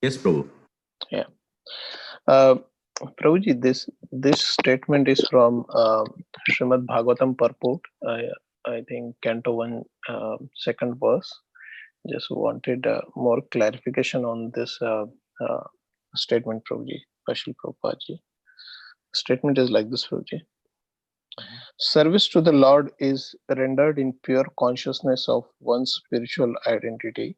Yes, Prabhu. Yeah. Uh, Prabhuji, this statement is from Srimad Bhagavatam Purport. I think Canto 1, second verse. Just wanted more clarification on this uh, statement, Prabhuji. Pashil Prabhupada. Statement is like this, Prabhuji. Mhm. Service to the Lord is rendered in pure consciousness of one's spiritual identity.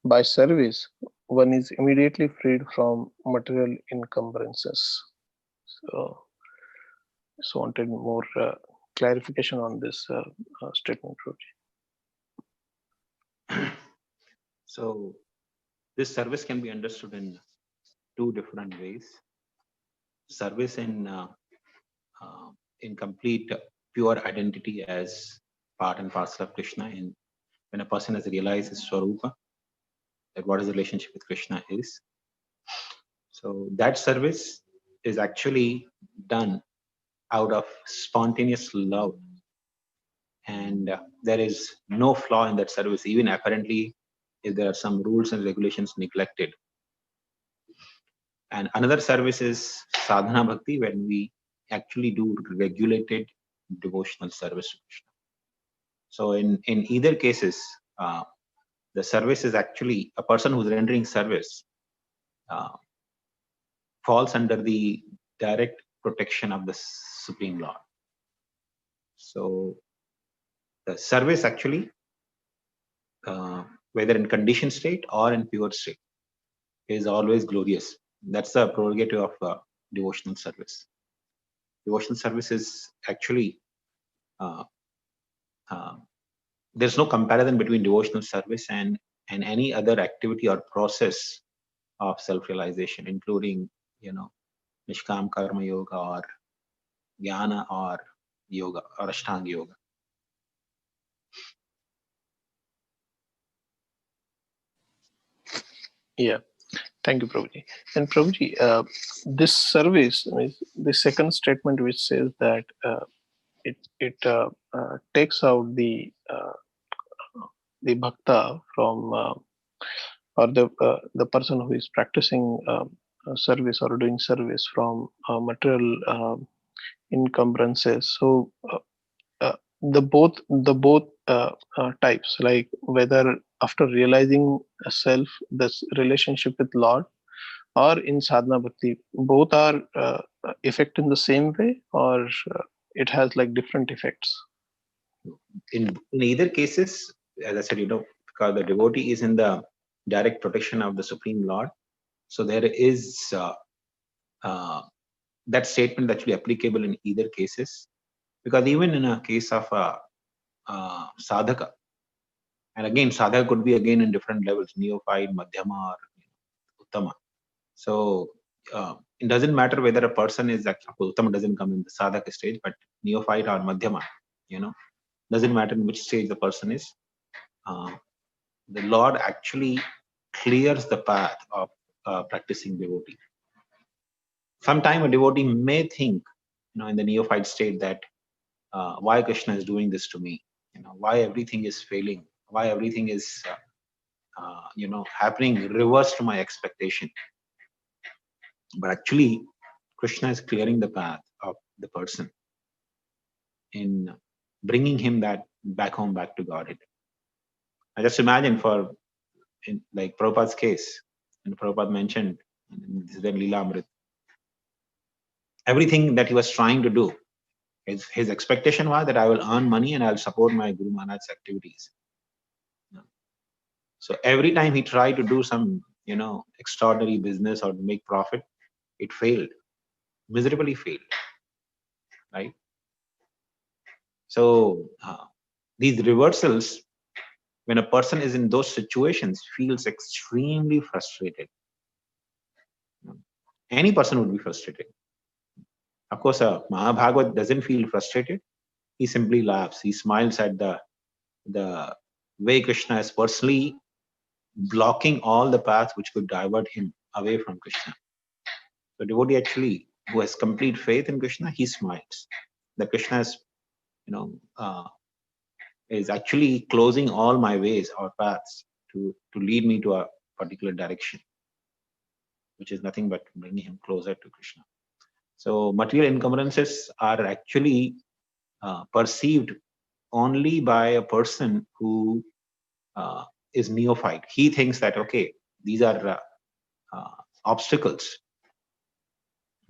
By service, one is immediately freed from material encumbrances. So, just wanted more clarification on this statement, Prabhuji. So this service can be understood in two different ways. Service in complete pure identity as part and parcel of Krishna. In when a person has realized his swarupa, that what his relationship with Krishna is. So that service is actually done out of spontaneous love, and there is no flaw in that service, even apparently if there are some rules and regulations neglected. And another service is sadhana bhakti, when we actually do regulated devotional service to Krishna. So in either cases, uh, the service is actually a person who's rendering service uh, falls under the direct protection of the Supreme Lord. So the service actually, whether in conditioned state or in pure state, is always glorious. That's the prerogative of devotional service. Devotional service is actually uh, uh, there's no comparison between devotional service and any other activity or process of self-realization, including nishkam karma yoga or jnana or yoga or ashtanga yoga. Yeah, thank you, Prabhuji. And Prabhuji, this service, the second statement which says that it takes out the bhakta from or the person who is practicing service or doing service from material encumbrances. So the both types, like whether after realizing a self, this relationship with Lord, or in sadhana bhakti, both are effect in the same way, or it has like different effects. In either cases, as I said, because the devotee is in the direct protection of the Supreme Lord, so there is uh, that statement actually applicable in either cases. Because even in a case of a sadhaka, and again, sadhaka could be again in different levels, neophyte, madhyama, or uttama. So it doesn't matter whether a person is actually, uttama doesn't come in the sadhaka stage, but neophyte or madhyama, doesn't matter in which stage the person is. Uh, the Lord actually clears the path of practicing devotee. Sometime a devotee may think, in the neophyte state, that why Krishna is doing this to me, why everything is failing, why everything is, happening reverse to my expectation. But actually, Krishna is clearing the path of the person in bringing him that back home, back to Godhead. I just imagine in like Prabhupada's case, and Prabhupada mentioned in the Leela Amrit, everything that he was trying to do, his expectation was that I will earn money and I'll support my Guru Maharaj's activities. So every time he tried to do some, extraordinary business or make profit, it failed, miserably failed, right? So these reversals, when a person is in those situations, feels extremely frustrated. Any person would be frustrated. Of course, Mahabhagavat doesn't feel frustrated. He simply laughs. He smiles at the way Krishna is personally blocking all the paths which could divert him away from Krishna. So devotee actually who has complete faith in Krishna, he smiles. That Krishna is, you know, uh, is actually closing all my ways or paths to lead me to a particular direction. which is nothing but bringing him closer to Krishna. So material encumbrances are actually perceived only by a person who is neophyte. He thinks that, okay, these are obstacles.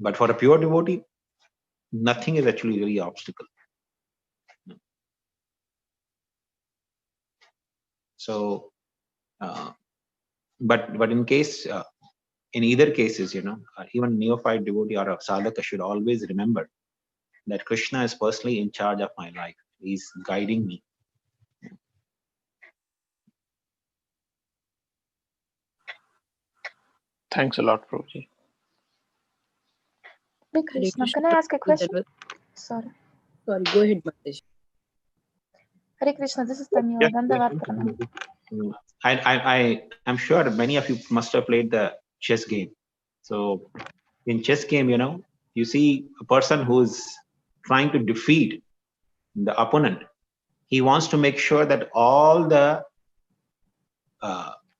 But for a pure devotee, nothing is actually really obstacle. So, but in case, in either cases, even neophyte devotee or a sadhaka should always remember that Krishna is personally in charge of my life. He's guiding me. Thanks a lot, Prabhuji. Hare Krishna. Can I ask a question? Sorry, go ahead, Mataji. Hare Krishna, this is Tamila. I'm sure many of you must have played the chess game. So in chess game, you see a person who's trying to defeat the opponent. He wants to make sure that all the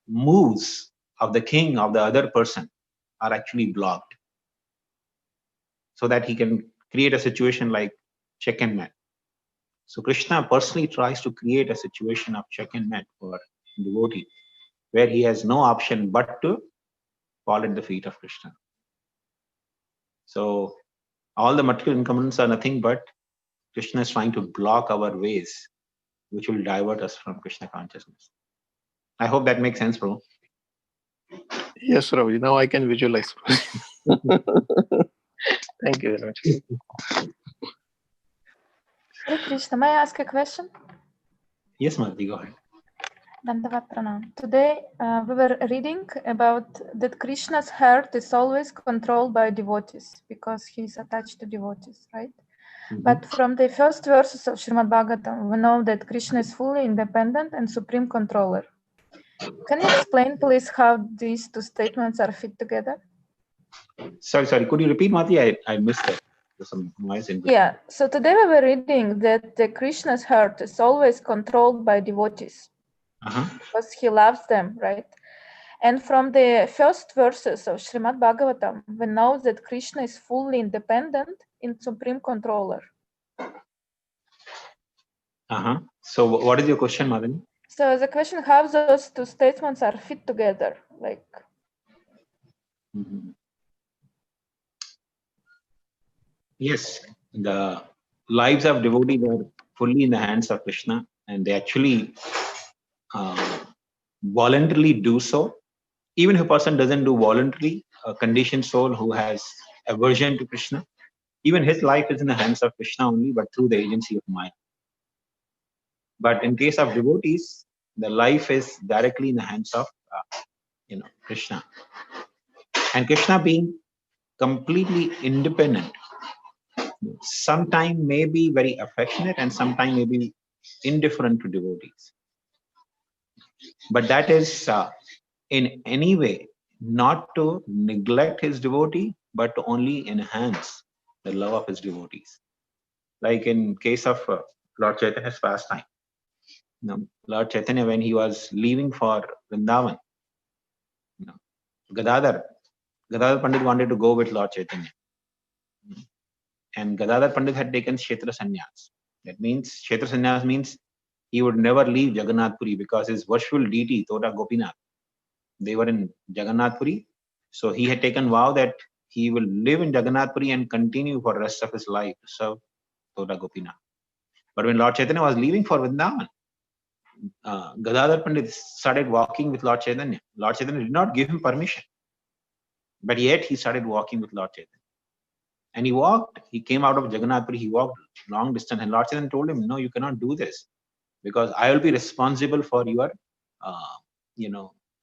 moves of the king of the other person are actually blocked, so that he can create a situation like check and mat. So Krishna personally tries to create a situation of check and mat for devotee, where he has no option but to fall at the feet of Krishna. So all the material encumbrances are nothing but Krishna is trying to block our ways, which will divert us from Krishna consciousness. I hope that makes sense, bro. Yes, Ravi. Now I can visualize. Thank you very much. Hare Krishna, may I ask a question? Yes, Madhvi, go ahead. Dandavat Pranam. Today we were reading about that Krishna's heart is always controlled by devotees because he is attached to devotees, right? Mm-hmm. But from the first verses of Srimad Bhagavatam, we know that Krishna is fully independent and supreme controller. Can you explain, please, how these two statements are fit together? Sorry. Could you repeat, Madhvi? I missed that. There's some noise in between. Yeah. So today we were reading that the Krishna's heart is always controlled by devotees because he loves them, right? And from the first verses of Srimad Bhagavatam, we know that Krishna is fully independent and supreme controller. So what is your question, Madhvi? So the question, how those two statements are fit together, like. Yes, the lives of devotees are fully in the hands of Krishna, and they actually voluntarily do so. Even if a person doesn't do voluntarily, a conditioned soul who has aversion to Krishna, even his life is in the hands of Krishna only, but through the agency of Maya. But in case of devotees, the life is directly in the hands of Krishna. And Krishna being completely independent, sometimes may be very affectionate and sometimes may be indifferent to devotees. But that is in any way not to neglect his devotee, but to only enhance the love of his devotees. Like in case of Lord Chaitanya's pastime. Lord Chaitanya, when he was leaving for Vrindavan, Gadadhar Pandit wanted to go with Lord Chaitanya. And Gadadhar Pandit had taken Kshetra Sannyas. That means, Kshetra Sannyas means he would never leave Jagannath Puri because his worshipful deity, Toda Gopinath, they were in Jagannath Puri. So he had taken vow that he will live in Jagannath Puri and continue for the rest of his life to serve Toda Gopinath. But when Lord Chaitanya was leaving for Vrindavan, Gadadhar Pandit started walking with Lord Chaitanya. Lord Chaitanya did not give him permission. But yet he started walking with Lord Chaitanya. And he walked, he came out of Jagannath Puri, he walked long distance, and Lord Chaitanya told him, no, you cannot do this, because I will be responsible for your,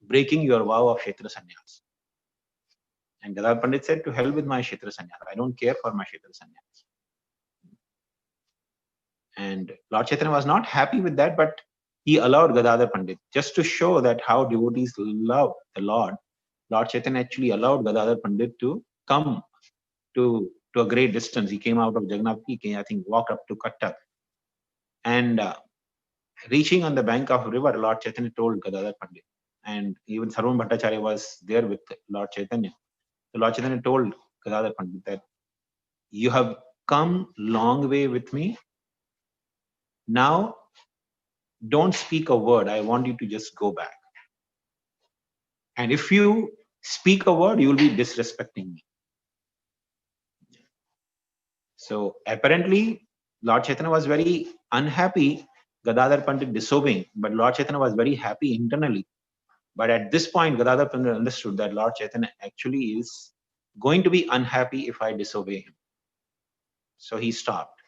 breaking your vow of Kshetra Sannyas. And Gadadhar Pandit said, to hell with my Kshetra Sannyas, I don't care for my Kshetra Sannyas. And Lord Chaitanya was not happy with that, but he allowed Gadadhar Pandit, just to show that how devotees love the Lord. Lord Chaitanya actually allowed Gadadhar Pandit to come to a great distance. He came out of Jagannath, I think walked up to Kattak. And reaching on the bank of a river, Lord Chaitanya told Gadadhar Pandit, and even Sarvam Bhattacharya was there with Lord Chaitanya. So Lord Chaitanya told Gadadhar Pandit that you have come long way with me. Now, don't speak a word. I want you to just go back. And if you speak a word, you will be disrespecting me. So apparently, Lord Chaitanya was very unhappy, Gadadhar Pandit disobeying, but Lord Chaitanya was very happy internally. But at this point, Gadadhar Pandit understood that Lord Chaitanya actually is going to be unhappy if I disobey him. So he stopped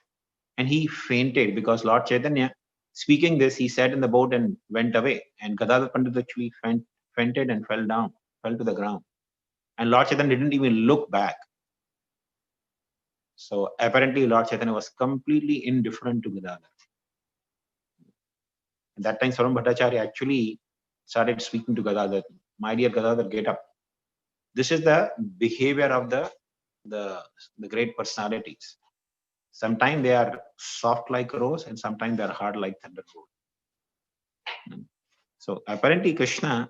and he fainted because Lord Chaitanya, speaking this, he sat in the boat and went away. And Gadadhar Pandit actually fainted and fell to the ground. And Lord Chaitanya didn't even look back. So apparently Lord Chaitanya was completely indifferent to Gadadhar. At that time, Sarvam Bhattacharya actually started speaking to Gadadhar. My dear Gadadhar, get up. This is the behavior of the great personalities. Sometimes they are soft like rose and sometimes they are hard like thunderbolt. So apparently Krishna,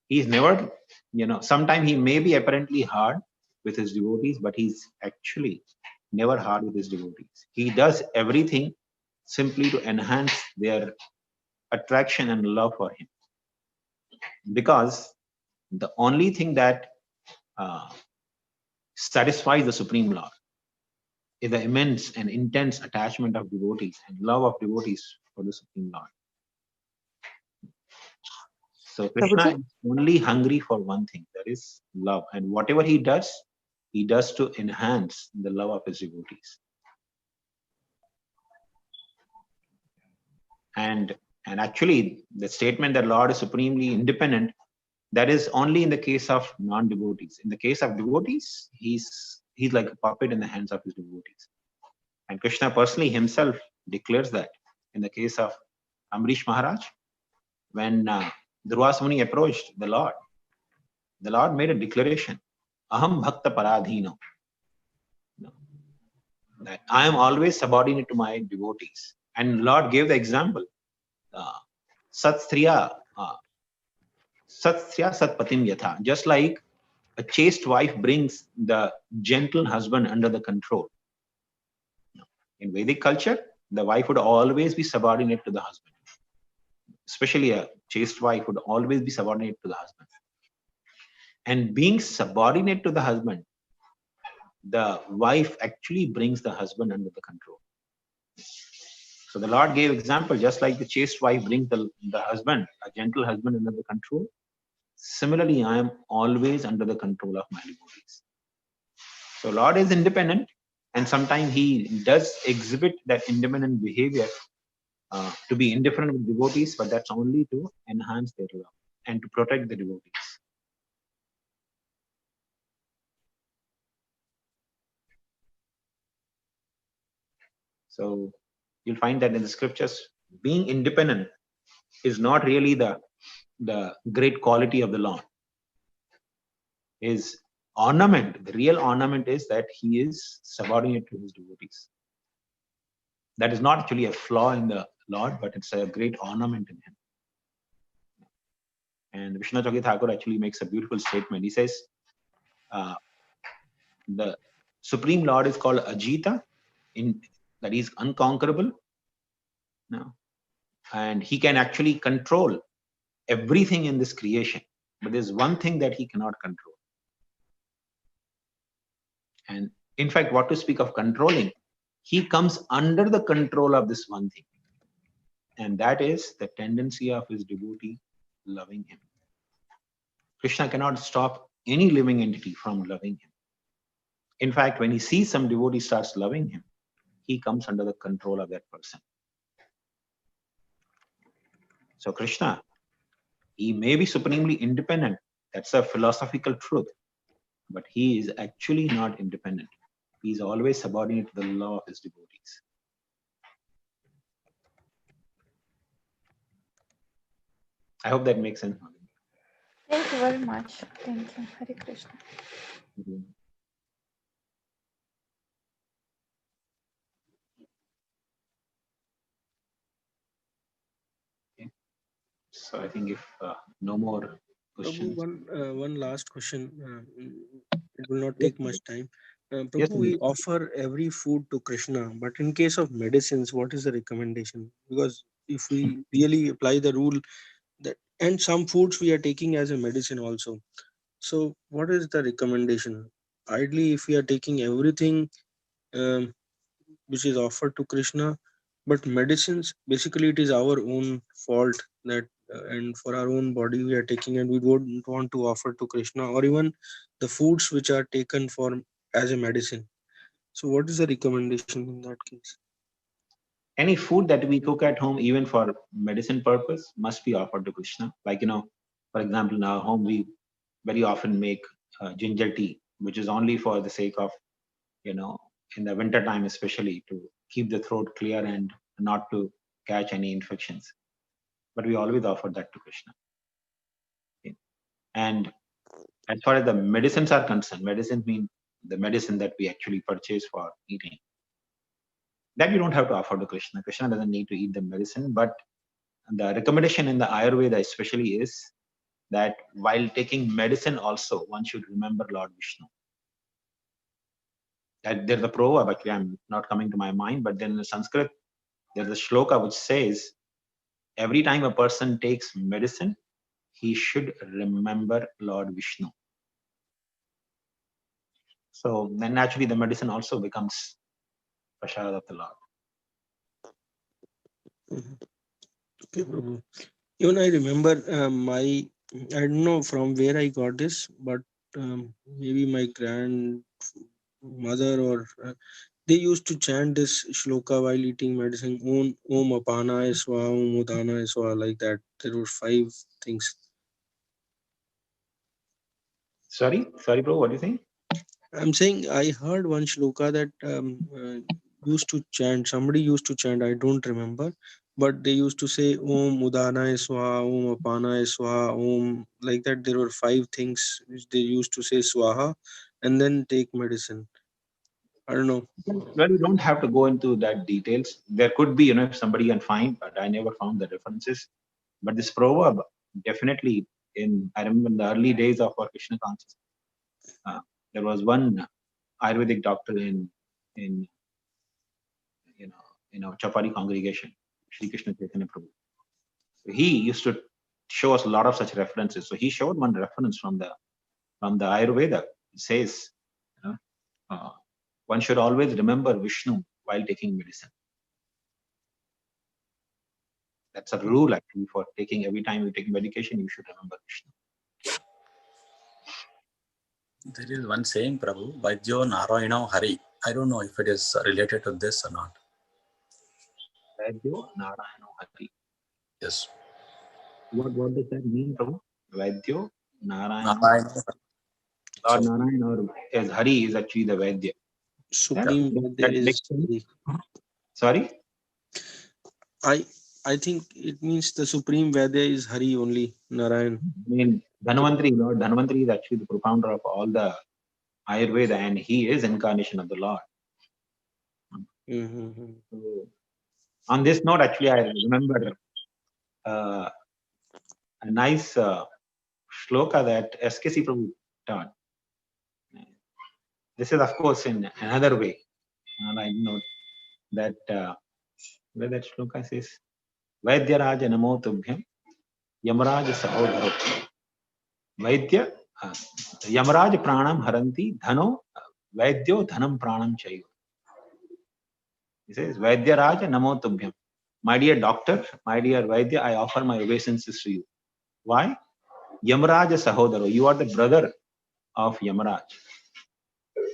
he's never, sometimes he may be apparently hard with his devotees, but he's actually never hard with his devotees. He does everything simply to enhance their attraction and love for him. Because the only thing that satisfies the Supreme Lord is the immense and intense attachment of devotees and love of devotees for the Supreme Lord. So Krishna is only hungry for one thing, that is love. And whatever he does to enhance the love of his devotees. And actually, the statement that Lord is supremely independent, that is only in the case of non-devotees. In the case of devotees, he's like a puppet in the hands of his devotees. And Krishna personally himself declares that in the case of Amrish Maharaj, when Durvasa Muni approached the Lord made a declaration, Aham Bhakta Paradhino, that I am always subordinate to my devotees. And Lord gave the example, Satstriya Satpatim Yatha, just like a chaste wife brings the gentle husband under the control. In Vedic culture, the wife would always be subordinate to the husband. Especially a chaste wife would always be subordinate to the husband. And being subordinate to the husband, the wife actually brings the husband under the control. So the Lord gave example, just like the chaste wife brings the husband, a gentle husband, under the control. Similarly, I am always under the control of my devotees. So Lord is independent, and sometimes he does exhibit that independent behavior to be indifferent with devotees, but that's only to enhance their love and to protect the devotees. So you'll find that in the scriptures, being independent is not really the great quality of the Lord. His ornament, the real ornament is that he is subordinate to his devotees. That is not actually a flaw in the Lord, but it's a great ornament in him. And Vishwanath Chakravarti Thakur actually makes a beautiful statement. He says, the Supreme Lord is called Ajita, that he is unconquerable. No. And he can actually control everything in this creation. But there's one thing that he cannot control. And in fact, what to speak of controlling, he comes under the control of this one thing. And that is the tendency of his devotee loving him. Krishna cannot stop any living entity from loving him. In fact, when he sees some devotee starts loving him, he comes under the control of that person. So Krishna, he may be supremely independent. That's a philosophical truth. But he is actually not independent. He is always subordinate to the law of his devotees. I hope that makes sense. Thank you very much. Thank you. Hare Krishna. Mm-hmm. Okay. So I think if no more questions. One last question. It will not take much time. Prabhu, we offer every food to Krishna, but in case of medicines, what is the recommendation? Because if we really apply the rule that, and some foods we are taking as a medicine also. So what is the recommendation? Ideally, if we are taking everything um, which is offered to Krishna, but medicines, basically it is our own fault that and for our own body we are taking, and we don't want to offer to Krishna, or even the foods which are taken for as a medicine. So what is the recommendation in that case? Any food that we cook at home, even for medicine purpose, must be offered to Krishna. Like, for example, in our home, we very often make ginger tea, which is only for the sake of, in the winter time, especially to keep the throat clear and not to catch any infections. But we always offer that to Krishna. Okay. And as far as the medicines are concerned, medicine means the medicine that we actually purchase for eating. That you don't have to offer to Krishna. Krishna doesn't need to eat the medicine, but the recommendation in the Ayurveda especially is that while taking medicine also, one should remember Lord Vishnu. There's a proverb, actually I'm not coming to my mind, but then in Sanskrit, there's a shloka which says, every time a person takes medicine, he should remember Lord Vishnu. So then naturally the medicine also becomes prasad of the Lord. Okay, Prabhu. Even I remember I don't know from where I got this, but maybe my grandmother or they used to chant this shloka while eating medicine. Om apana swa, Om udana swa, like that. There were 5 things. Sorry, bro, what do you think? I'm saying I heard one shloka that used to chant. Somebody used to chant. I don't remember, but they used to say Om Udana Swaha, Om Apana Swaha, Om, like that. There were 5 things which they used to say Swaha, and then take medicine. I don't know. Well, you don't have to go into that details. There could be, if somebody can find, but I never found the references. But this proverb, definitely, I remember in the early days of our Krishna consciousness, there was one Ayurvedic doctor in Chapari congregation, Sri Krishna Chaitanya Prabhu. He used to show us a lot of such references. So he showed one reference from the Ayurveda. It says, one should always remember Vishnu while taking medicine. That's a rule actually for taking, every time you take medication, you should remember Vishnu. There is one saying, Prabhu, Vaidyo Narayano Hari. I don't know if it is related to this or not. Vaidyo Narayano Hari. Yes. What does that mean, Prabhu? Vaidyo Narayano. Lord Narayana as Hari is actually the Vaidya. Supreme Vaidya is Hari. Sorry? I think it means the Supreme Vaidya is Hari only, Narayan. I mean, Lord Dhanvantari is actually the propounder of all the Ayurveda, and he is incarnation of the Lord. So, on this note, actually, I remember a nice shloka that SKC Prabhu taught. This is, of course, in another way. And I note that where that shloka says, Vaidya Raja Namo Tubhyam Yamaraj Sahodharo. Vaidya Yamaraj Pranam Haranti Dhano Vaidyo Dhanam Pranam Chayu. He says, Vaidya Raja Namo Tubhyam. My dear doctor, my dear Vaidya, I offer my obeisances to you. Why? Yamaraj Sahodharo. You are the brother of Yamaraj.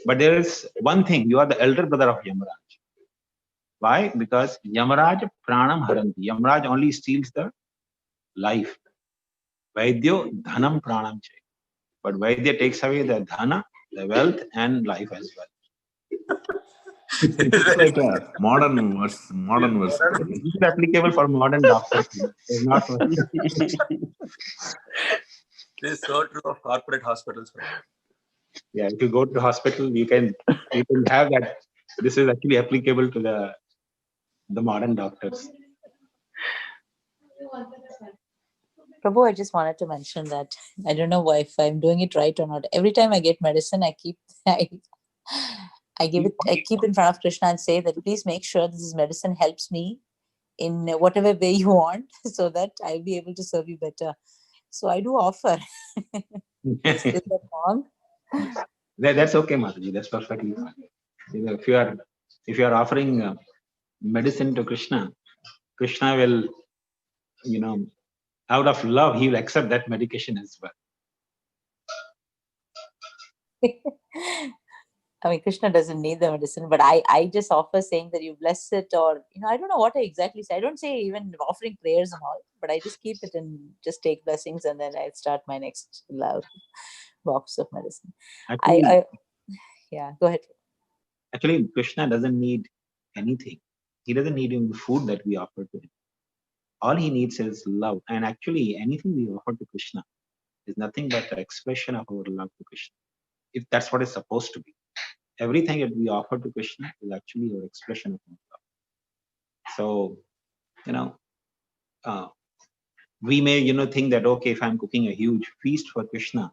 But there is one thing, you are the elder brother of Yamaraj. Why? Because Yamaraj Pranam Haranti. Yamaraj only steals the life. Vaidyo Dhanam Pranam Chayu. But Vaidya takes away the dhana, the wealth, and life as well. It's like a modern verse. This is applicable for modern doctors. It's not for This is so true of corporate hospitals. yeah, if you go to the hospital, you can have that. This is actually applicable to the modern doctors. Prabhu, I just wanted to mention that I don't know if I'm doing it right or not. Every time I get medicine, I keep I keep in front of Krishna and say that please make sure this medicine helps me in whatever way you want, so that I'll be able to serve you better. So I do offer. Is that wrong? That's okay, Mataji. That's perfectly fine. If you are offering medicine to Krishna, Krishna will, out of love, he will accept that medication as well. I mean, Krishna doesn't need the medicine, but I just offer saying that you bless it, or, I don't know what I exactly say. I don't say even offering prayers and all, but I just keep it and just take blessings, and then I start my next box of medicine. Actually, yeah, go ahead. Actually, Krishna doesn't need anything. He doesn't need even the food that we offer to him. All he needs is love. And actually, anything we offer to Krishna is nothing but an expression of our love to Krishna. If that's what it's supposed to be. Everything that we offer to Krishna is actually our expression of love. So, we may, think that, okay, if I'm cooking a huge feast for Krishna,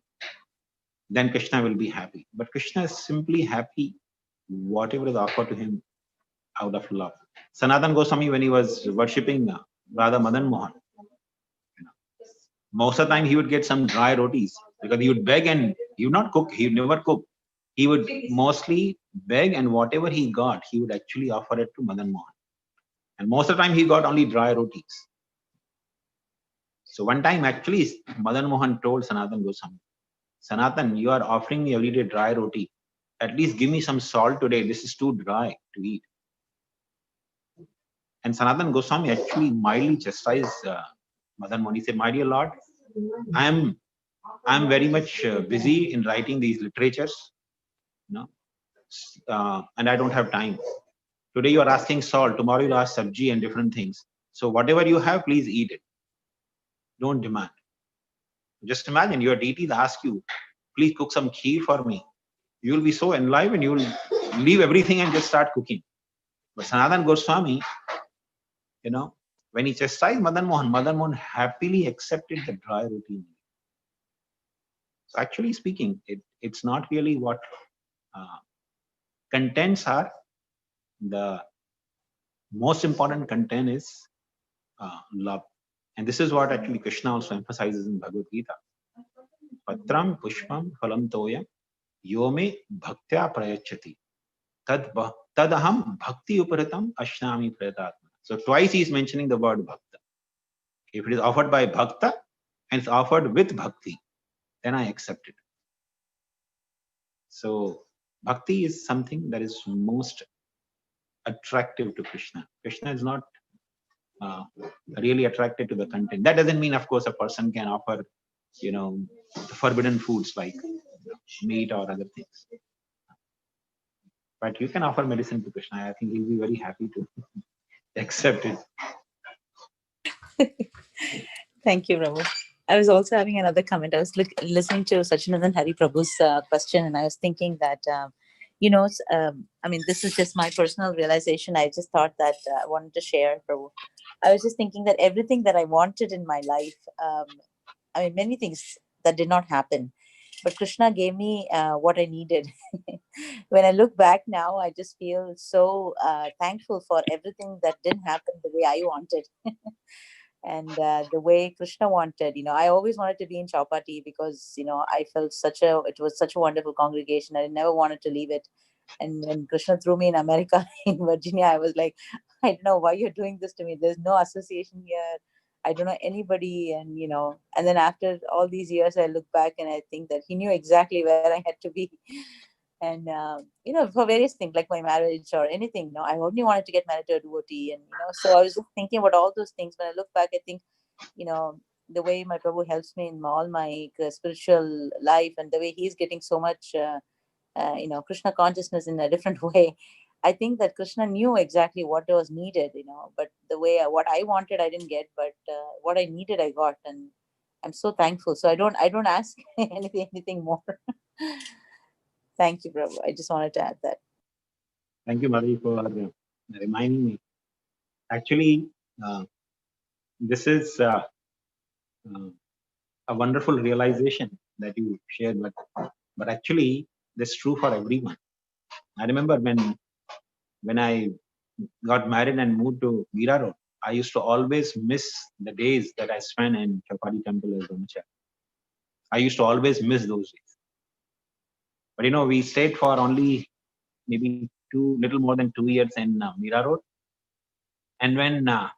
then Krishna will be happy. But Krishna is simply happy whatever is offered to him out of love. Sanatan Goswami, when he was worshipping Radha Madan Mohan, most of the time he would get some dry rotis, because he would beg and he would not cook, he would never cook. He would mostly beg, and whatever he got, he would actually offer it to Madan Mohan. And most of the time he got only dry rotis. So one time actually Madan Mohan told Sanatan Goswami, Sanatan, you are offering me every day dry roti. At least give me some salt today. This is too dry to eat. And Sanatan Goswami actually mildly chastised Madan Mohan. He said, my dear Lord, I'm very much busy in writing these literatures, and I don't have time. Today you are asking salt, tomorrow you'll ask sabji and different things. So whatever you have, please eat it. Don't demand. Just imagine your deities ask you, please cook some kheer for me. You will be so enlivened, you will leave everything and just start cooking. But Sanatan Goswami, when he chastised Madan Mohan happily accepted the dry roti. So actually speaking, it's not really what contents are. The most important content is love. And this is what actually Krishna also emphasizes in Bhagavad Gita. Patram pushpam phalam toya yome bhaktya prayachati tadaham bhakti uparatam ashnami prayatatma. So twice he is mentioning the word bhakta. If it is offered by bhakta and it's offered with bhakti, then I accept it. So bhakti is something that is most attractive to Krishna. Krishna is not really attracted to the content. That doesn't mean, of course, a person can offer, forbidden foods like meat or other things. But you can offer medicine to Krishna. I think he'll be very happy to accept it. Thank you, Prabhu. I was also having another comment. I was listening to Sachinandan Hari Prabhu's question, and I was thinking that, I mean, this is just my personal realization. I just thought that I wanted to share, Prabhu. I was just thinking that everything that I wanted in my life, I mean, many things that did not happen, but Krishna gave me what I needed. When I look back now, I just feel so thankful for everything that didn't happen the way I wanted. And the way Krishna wanted, I always wanted to be in Chowpatty because, I felt it was such a wonderful congregation. I never wanted to leave it. And when Krishna threw me in America, in Virginia, I was like, I don't know why you're doing this to me. There's no association here. I don't know anybody. And, and then after all these years, I look back and I think that he knew exactly where I had to be. And, for various things like my marriage or anything, I only wanted to get married to a devotee. And, so I was just thinking about all those things. When I look back, I think, the way my Prabhu helps me in all my spiritual life and the way he's getting so much, Krishna consciousness in a different way. I think that Krishna knew exactly what was needed, but the way what I wanted, I didn't get, but what I needed, I got. And I'm so thankful. So I don't ask anything more. Thank you, Prabhu. I just wanted to add that. Thank you, Mari, for reminding me. Actually, this is a wonderful realization that you shared. But actually, this is true for everyone. I remember when I got married and moved to Mira Road, I used to always miss the days that I spent in Chapadi Temple as Brahmachari. I used to always miss those days. But you know, we stayed for only maybe little more than 2 years in Mira Road. And when I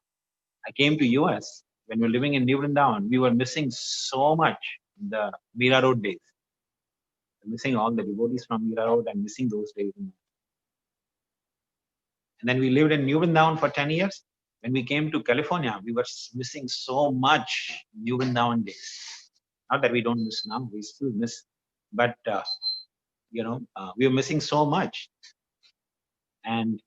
came to US, when we were living in New Vrindavan, we were missing so much the Mira Road days. Missing all the devotees from Mira Road and missing those days. And then we lived in New Vrindavan for 10 years. When we came to California, we were missing so much New Vrindavan days. Not that we don't miss now, we still miss. But, you know, we were missing so much. And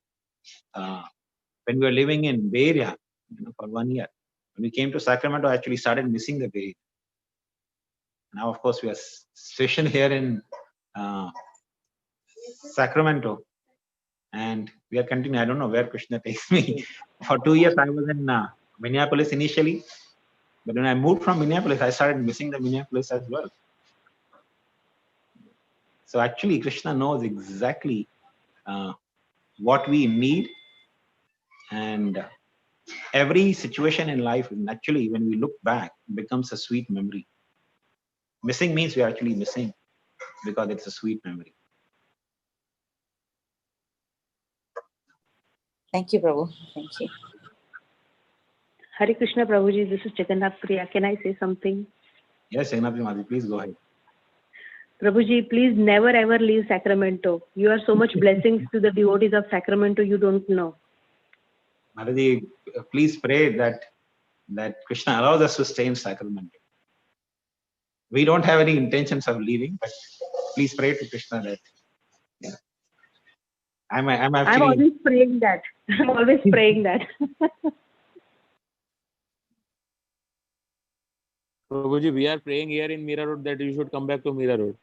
when we were living in Bay Area, you know, for 1 year, when we came to Sacramento, I actually started missing the Bay Area. Now, of course, we are stationed here in Sacramento, and we are continuing. I don't know where Krishna takes me. For 2 years, I was in Minneapolis initially, but when I moved from Minneapolis, I started missing the Minneapolis as well. So actually, Krishna knows exactly what we need, and every situation in life, actually, when we look back, becomes a sweet memory. Missing means we are actually missing because it's a sweet memory. Thank you, Prabhu. Thank you. Hare Krishna, Prabhuji. This is Jagannath Priya. Can I say something? Yes, Jagannath Priya, please go ahead. Prabhuji, please never ever leave Sacramento. You are so much blessings to the devotees of Sacramento, you don't know. Mataji, please pray that Krishna allows us to stay in Sacramento. We don't have any intentions of leaving, but please pray to Krishna that. Yeah. I'm always praying that. I'm always praying that. Prabhuji, we are praying here in Mira Road that you should come back to Mira Road.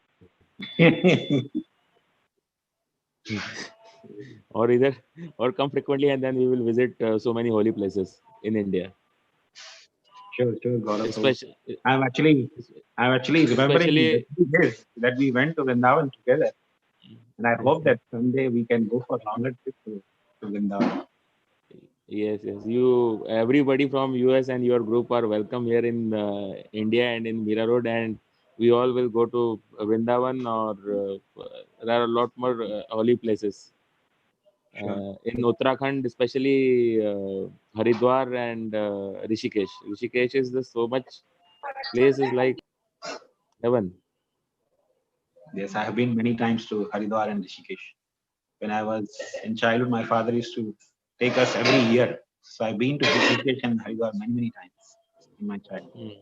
or come frequently, and then we will visit so many holy places in India. Sure, Gaurav. I'm actually remembering that we went to Vrindavan together, and I hope that someday we can go for longer trip to Vrindavan. Yes. You, everybody from US and your group are welcome here in India and in Mira Road, and we all will go to Vrindavan, or there are a lot more holy places. Sure. In Uttarakhand, especially Haridwar and Rishikesh. Rishikesh is so much places like heaven. Yes, I have been many times to Haridwar and Rishikesh. When I was in childhood, my father used to take us every year. So I've been to Rishikesh and Haridwar many times in my childhood.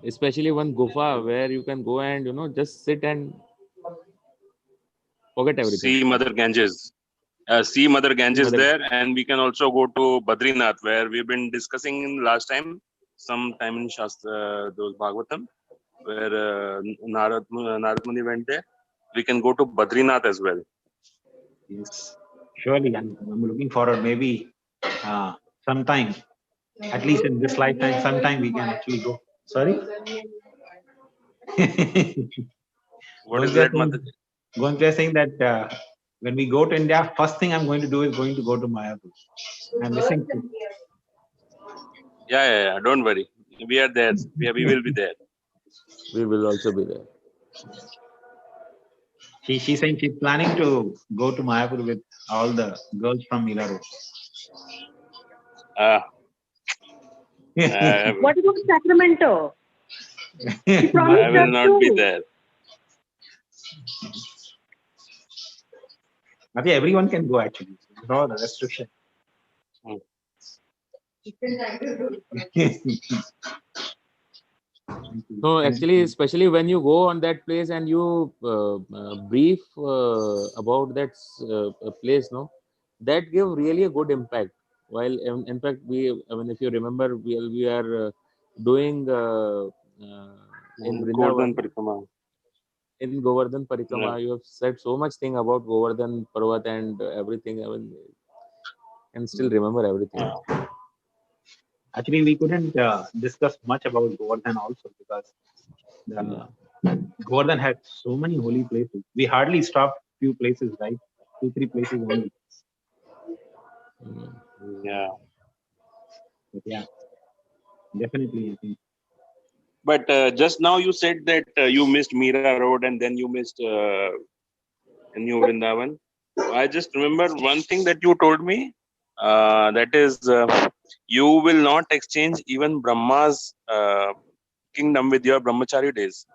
Especially one gufa where you can go and just sit and forget everything. See Mother Ganges. There, and we can also go to Badrinath, where we've been discussing last time, sometime in Shastra, those Bhagavatam, where Narad Muni went there. We can go to Badrinath as well. Yes, surely. I'm looking forward. Maybe sometime, at least in this lifetime, sometime we can actually go. Sorry. What is that, Mataji? Govind is saying that when we go to India, first thing I'm going to do is going to go to Mayapur. I'm missing you. Yeah. Don't worry. We are there. We will be there. We will also be there. She's saying she's planning to go to Mayapur with all the girls from Mira Road. What about Sacramento? I will not be there. I think everyone can go actually. No restriction. No, actually, especially when you go on that place and you brief about that place, that give really a good impact. While in fact, if you remember, we are doing in Vrindavan, in Govardhan Parikrama, you have said so much thing about Govardhan Parvat and everything. And still remember everything. Actually, we couldn't discuss much about Govardhan also because Govardhan had so many holy places. We hardly stopped few places, right? 2-3 places only. Yeah. But yeah, definitely, I think. But just now you said that you missed Mira Road and then you missed New Vrindavan. I just remember one thing that you told me. That is, you will not exchange even Brahma's kingdom with your brahmachari days.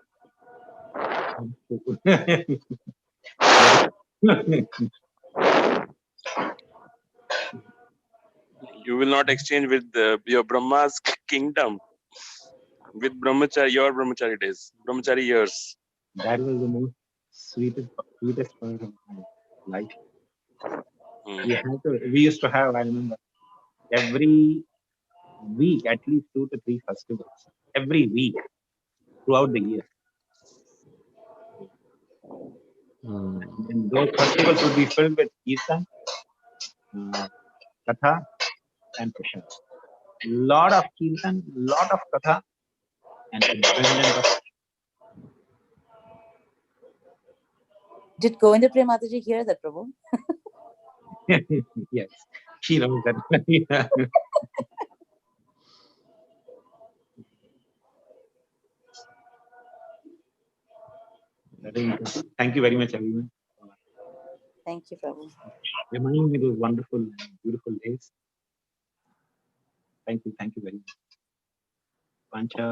You will not exchange with your Brahma's kingdom with brahmachari, your brahmachari days, brahmachari years. That was the most sweetest part of my life. We used to have, I remember, every week at least 2 to 3 festivals. Every week throughout the year. And those festivals would be filled with Kirtan, Katha, and Prashad. Lot of Kirtan, lot of Katha, and abundance of. Did Govinda Priya Mataji hear that, Prabhu? Yes, she knows that. Thank you very much, everyone. Thank you, Prabhu. Reminding me those wonderful, beautiful days. Thank you very much. Pancha.